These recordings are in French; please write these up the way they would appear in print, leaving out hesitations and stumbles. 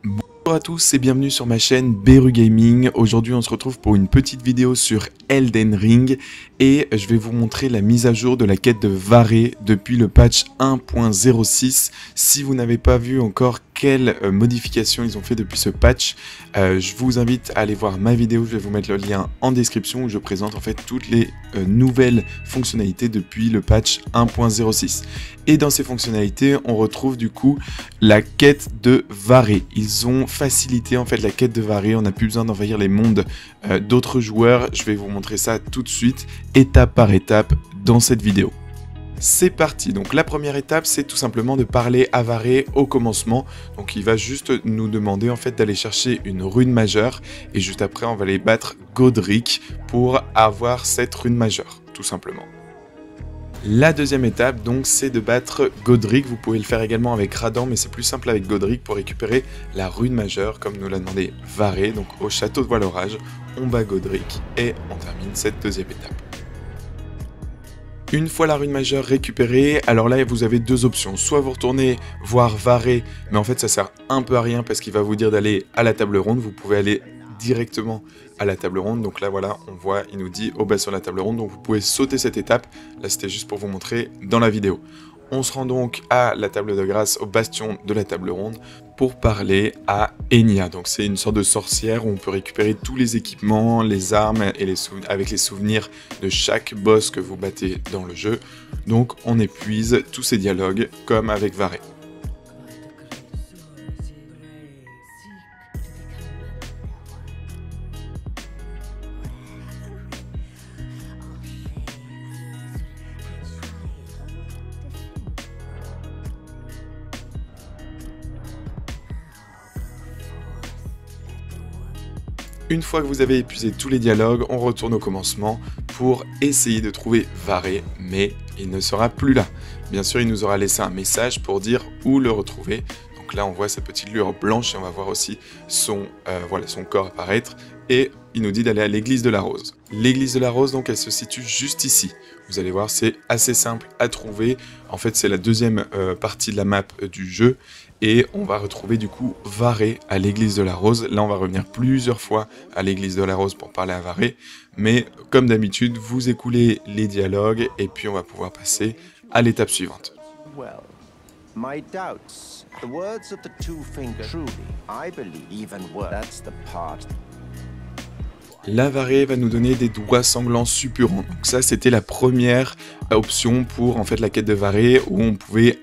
Bonjour à tous et bienvenue sur ma chaîne Beru Gaming. Aujourd'hui on se retrouve pour une petite vidéo sur Elden Ring et je vais vous montrer la mise à jour de la quête de Varé depuis le patch 1.06. Si vous n'avez pas vu encore quelles modifications ils ont fait depuis ce patch, je vous invite à aller voir ma vidéo, je vais vous mettre le lien en description où je présente en fait toutes les nouvelles fonctionnalités depuis le patch 1.06. Et dans ces fonctionnalités, on retrouve du coup la quête de Varé. Ils ont facilité en fait la quête de Varé, on n'a plus besoin d'envahir les mondes d'autres joueurs. Je vais vous montrer ça tout de suite, étape par étape dans cette vidéo. C'est parti, donc la première étape c'est tout simplement de parler à Varé au commencement. Donc il va juste nous demander en fait d'aller chercher une rune majeure et juste après on va aller battre Godric pour avoir cette rune majeure, tout simplement. La deuxième étape donc c'est de battre Godric, vous pouvez le faire également avec Radan mais c'est plus simple avec Godric pour récupérer la rune majeure comme nous l'a demandé Varé. Donc au château de Voile-Orage, on bat Godric et on termine cette deuxième étape. Une fois la rune majeure récupérée, alors là vous avez deux options, soit vous retournez voir Varé, mais en fait ça sert un peu à rien parce qu'il va vous dire d'aller à la table ronde, vous pouvez aller directement à la table ronde, donc là voilà, on voit, il nous dit au bas sur la table ronde, donc vous pouvez sauter cette étape, là c'était juste pour vous montrer dans la vidéo. On se rend donc à la table de grâce, au bastion de la table ronde, pour parler à Enya. Donc c'est une sorte de sorcière où on peut récupérer tous les équipements, les armes et avec les souvenirs de chaque boss que vous battez dans le jeu. Donc on épuise tous ces dialogues comme avec Varé. Une fois que vous avez épuisé tous les dialogues, on retourne au commencement pour essayer de trouver Varé, mais il ne sera plus là. Bien sûr, il nous aura laissé un message pour dire où le retrouver. Donc là, on voit sa petite lueur blanche et on va voir aussi son corps apparaître. Et il nous dit d'aller à l'église de la Rose. L'église de la Rose, donc, elle se situe juste ici. Vous allez voir, c'est assez simple à trouver. En fait, c'est la deuxième partie de la map du jeu. Et on va retrouver du coup Varé à l'église de la Rose. Là, on va revenir plusieurs fois à l'église de la Rose pour parler à Varé. Mais comme d'habitude, vous écoulez les dialogues et puis on va pouvoir passer à l'étape suivante. Well, my doubts. The words of the two fingers. Truly, I believe even worse. That's the part. La Varé va nous donner des doigts sanglants suppurants. Donc ça, c'était la première option pour en fait la quête de Varé où on pouvait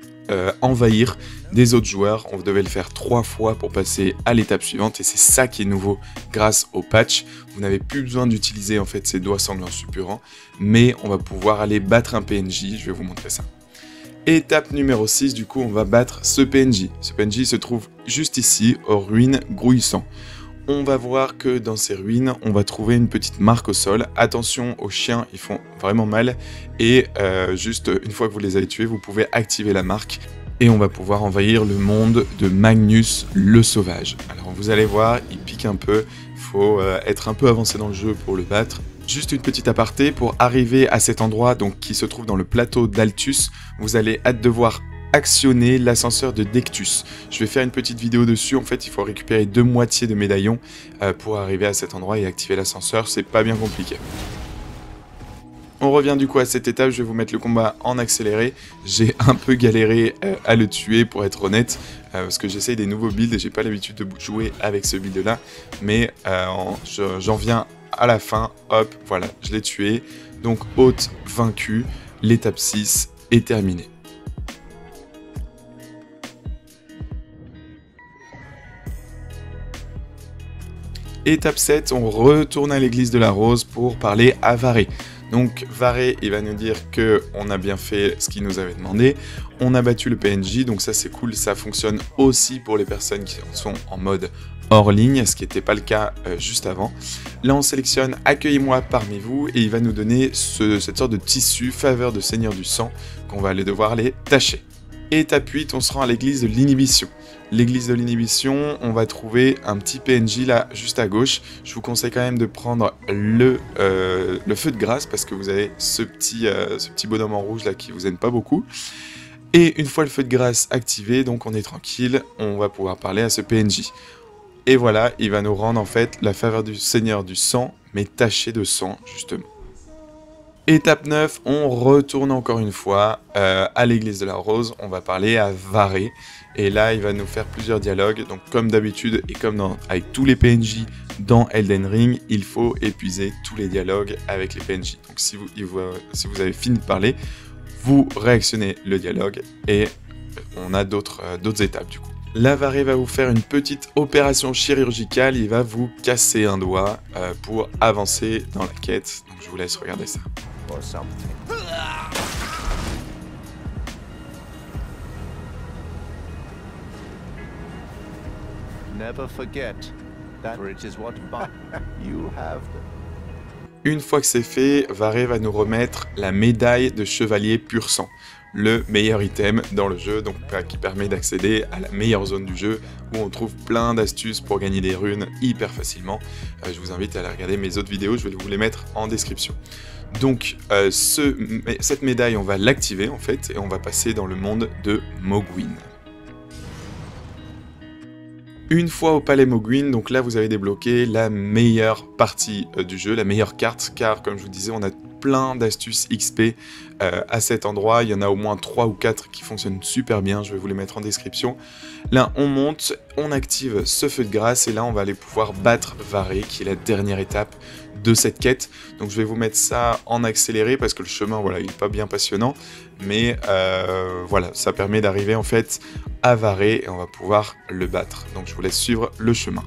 envahir des autres joueurs. On devait le faire 3 fois pour passer à l'étape suivante et c'est ça qui est nouveau grâce au patch. Vous n'avez plus besoin d'utiliser en fait ces doigts sanglants suppurants, mais on va pouvoir aller battre un PNJ. Je vais vous montrer ça. Étape numéro 6, du coup on va battre ce PNJ. Ce PNJ se trouve juste ici, aux ruines Grouillissant. On va voir que dans ces ruines, on va trouver une petite marque au sol. Attention aux chiens, ils font vraiment mal. Et juste une fois que vous les avez tués, vous pouvez activer la marque. Et on va pouvoir envahir le monde de Magnus le Sauvage. Alors vous allez voir, il pique un peu. Il faut être un peu avancé dans le jeu pour le battre. Juste une petite aparté, pour arriver à cet endroit donc, qui se trouve dans le plateau d'Altus, vous allez devoir actionner l'ascenseur de Dectus. Je vais faire une petite vidéo dessus. En fait, il faut récupérer 2 moitiés de médaillons pour arriver à cet endroit et activer l'ascenseur. C'est pas bien compliqué. On revient du coup à cette étape. Je vais vous mettre le combat en accéléré. J'ai un peu galéré à le tuer pour être honnête, parce que j'essaye des nouveaux builds et j'ai pas l'habitude de jouer avec ce build là. Mais j'en viens à la fin. Hop, voilà, je l'ai tué. Donc hôte vaincu. L'étape 6 est terminée. Étape 7, on retourne à l'église de la Rose pour parler à Varé. Donc Varé, il va nous dire qu'on a bien fait ce qu'il nous avait demandé. On a battu le PNJ, donc ça c'est cool. Ça fonctionne aussi pour les personnes qui sont en mode hors ligne, ce qui n'était pas le cas juste avant. Là on sélectionne « Accueillez-moi parmi vous » et il va nous donner cette sorte de tissu faveur de Seigneur du Sang qu'on va devoir aller tâcher. Étape 8, on se rend à l'église de l'Inhibition. L'église de l'Inhibition, on va trouver un petit PNJ là, juste à gauche. Je vous conseille quand même de prendre le feu de grâce parce que vous avez ce petit bonhomme en rouge là qui vous aide pas beaucoup. Et une fois le feu de grâce activé, donc on est tranquille, on va pouvoir parler à ce PNJ. Et voilà, il va nous rendre en fait la faveur du Seigneur du sang, mais taché de sang justement. Étape 9, on retourne encore une fois à l'église de la Rose, on va parler à Varré. Et là, il va nous faire plusieurs dialogues, donc comme d'habitude et comme avec tous les PNJ dans Elden Ring, il faut épuiser tous les dialogues avec les PNJ. Donc si vous avez fini de parler, vous réactionnez le dialogue et on a d'autres étapes du coup. Là, Varré va vous faire une petite opération chirurgicale, il va vous casser un doigt pour avancer dans la quête. Donc je vous laisse regarder ça. Or something. Never forget that it is what you have. Une fois que c'est fait, Varré va nous remettre la médaille de chevalier pur sang, le meilleur item dans le jeu, donc qui permet d'accéder à la meilleure zone du jeu où on trouve plein d'astuces pour gagner des runes hyper facilement. Je vous invite à aller regarder mes autres vidéos, je vais vous les mettre en description. Donc cette médaille, on va l'activer en fait et on va passer dans le monde de Mohgwyn. Une fois au palais Mohgwyn, donc là vous avez débloqué la meilleure partie du jeu, la meilleure carte, car comme je vous disais, on a plein d'astuces XP à cet endroit. Il y en a au moins 3 ou 4 qui fonctionnent super bien, je vais vous les mettre en description. Là on monte, on active ce feu de grâce et là on va aller pouvoir battre Varré, qui est la dernière étape de cette quête. Donc je vais vous mettre ça en accéléré parce que le chemin, voilà, il n'est pas bien passionnant, mais voilà, ça permet d'arriver en fait à Varré et on va pouvoir le battre. Donc je vous laisse suivre le chemin.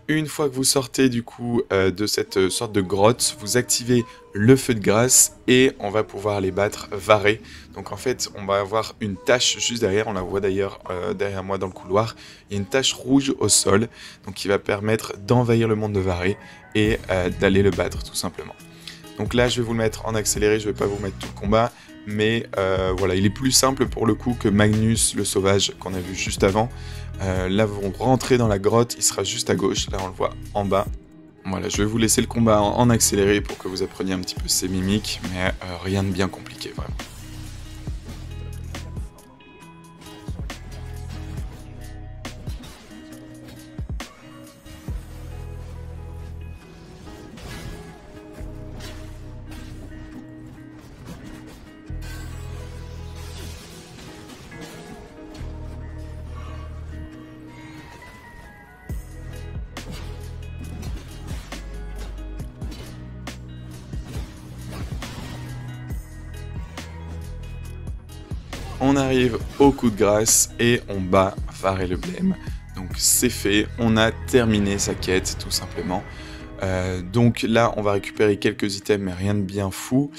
Une fois que vous sortez du coup de cette sorte de grotte, vous activez le feu de grâce et on va pouvoir aller battre Varré. Donc en fait, on va avoir une tache juste derrière, on la voit d'ailleurs derrière moi dans le couloir. Il y a une tache rouge au sol, donc qui va permettre d'envahir le monde de Varré et d'aller le battre tout simplement. Donc là, je vais vous le mettre en accéléré, je ne vais pas vous mettre tout le combat, mais voilà, il est plus simple pour le coup que Magnus le sauvage qu'on a vu juste avant. Là, vous rentrez dans la grotte, il sera juste à gauche, là on le voit en bas. Voilà, je vais vous laisser le combat en accéléré pour que vous appreniez un petit peu ses mimiques, mais rien de bien compliqué vraiment. On arrive au coup de grâce et on bat Varré le Blême. Donc c'est fait, on a terminé sa quête tout simplement. Donc là on va récupérer quelques items mais rien de bien fou.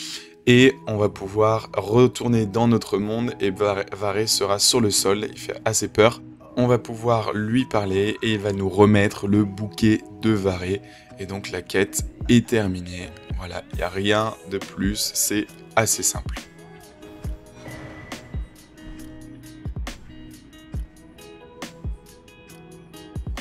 Et on va pouvoir retourner dans notre monde et Varré sera sur le sol, il fait assez peur. On va pouvoir lui parler et il va nous remettre le bouquet de Varré. Et donc la quête est terminée. Voilà, il n'y a rien de plus, c'est assez simple.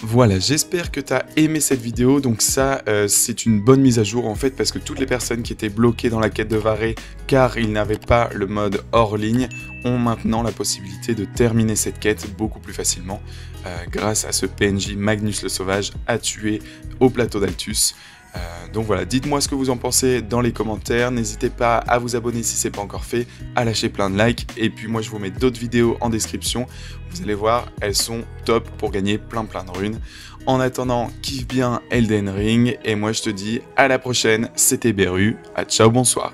Voilà, j'espère que tu as aimé cette vidéo, donc ça c'est une bonne mise à jour en fait parce que toutes les personnes qui étaient bloquées dans la quête de Varré car ils n'avaient pas le mode hors ligne ont maintenant la possibilité de terminer cette quête beaucoup plus facilement grâce à ce PNJ Magnus le Sauvage à tuer au plateau d'Altus. Donc voilà, dites-moi ce que vous en pensez dans les commentaires, n'hésitez pas à vous abonner si ce n'est pas encore fait, à lâcher plein de likes, et puis moi je vous mets d'autres vidéos en description, vous allez voir, elles sont top pour gagner plein de runes. En attendant, kiffe bien Elden Ring, et moi je te dis à la prochaine, c'était Beru, à ciao, bonsoir.